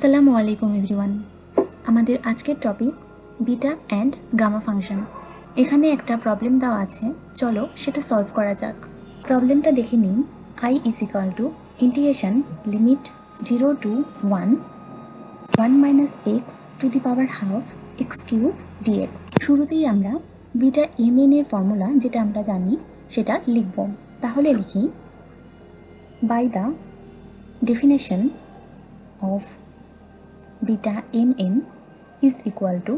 আসসালামু আলাইকুম এভরিওয়ান। আমাদের আজকের topic beta and gamma function. এখানে একটা প্রবলেম দেওয়া আছে, চলো সেটা সলভ করা যাক। প্রবলেমটা দেখে নিই। I is equal to integration limit 0 to 1 minus x to the power half x cube dx। শুরুতেই আমরা বিটা mn এর ফর্মুলা যেটা আমরা জানি সেটা লিখব। তাহলে লিখি, by the definition of beta mn is equal to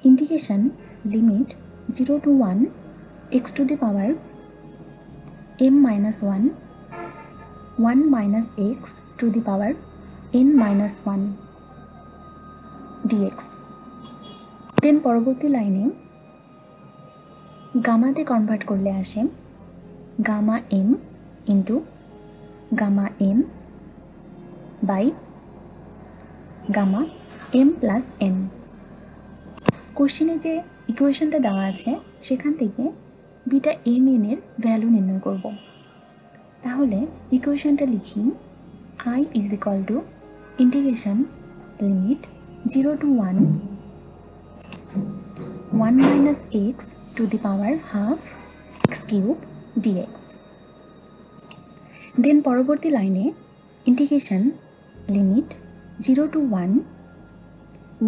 integration limit 0 to 1 x to the power m minus 1 minus x to the power n minus 1 dx। Then পরবর্তী লাইনে গামাতে কনভার্ট করলে আসে gamma m into gamma n by gamma m plus n। কোশ্চেনে যে ইকুয়েশনটা দেওয়া আছে সেখান থেকে বিটা mn এর ভ্যালু নির্ণয় করব। তাহলে ইকুয়েশনটা লিখি, I is equal to integration limit 0 to 1 minus x to the power half x cube dx। Then পরবর্তী লাইনে integration limit 0 to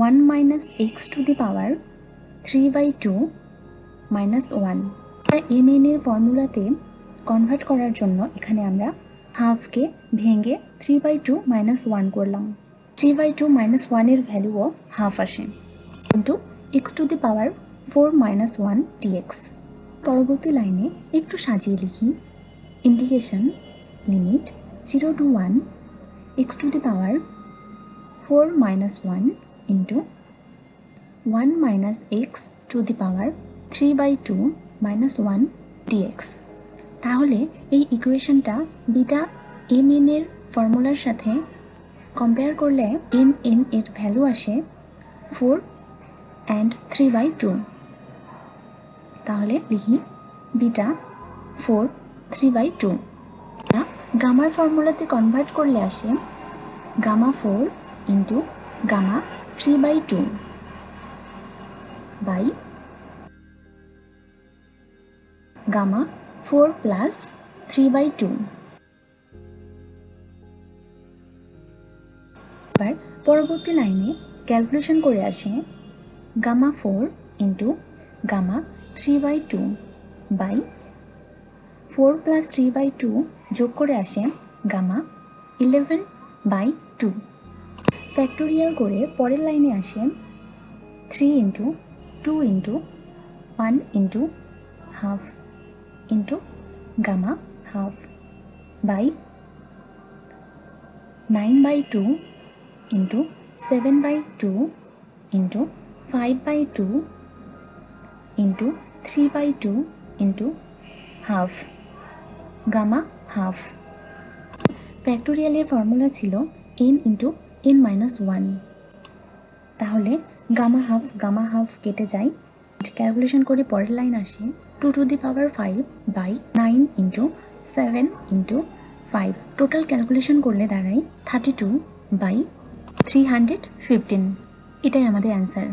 1 minus x to the power 3/2 minus 1। mn এর ফর্মুলাতে কনভার্ট করার জন্য এখানে আমরা হাফকে ভেঙে 3/2 minus 1 করলাম। 3/2 minus 1 এর ভ্যালুও হাফ আসে, কিন্তু x to the power 4 minus 1 dx। পরবর্তী লাইনে একটু সাজিয়ে লিখি, integration limit 0 to 1 x to the power 4 minus 1 into 1 minus x to the power 3/2 minus 1 dx। তাহলে এই ইকুয়েশনটা বিটা mn এর ফর্মুলার সাথে কম্পেয়ার করলে mn এর ভ্যালু আসে 4 and 3/2। তাহলে লিখি বিটা 4 3/2। গামার ফর্মুলাতে কনভার্ট করলে আসে gamma 4 into gamma 3/2 by gamma 4 plus 3/2। এবার পরবর্তী লাইনে ক্যালকুলেশন করে আসে gamma 4 into gamma 3/2 by 4 plus 3/2 যোগ করে আসে গামা 11/2। ফ্যাক্টোরিয়াল করে পরের লাইনে আসে 3 into 2 into 1 into half into gamma half by 9/2 into 7/2 into 5/2 into 3/2 into half gamma half. ফ্যাক্টোরিয়ালের ফর্মুলা ছিল n ইন্টু n মাইনাস 1। তাহলে গামা হাফ কেটে যায়। ক্যালকুলেশন করে পরের লাইন আসে 2 to the power 5 by 9 into 7 into 5। Total calculation করলে দাঁড়ায় 32/315। এটাই আমাদের অ্যান্সার।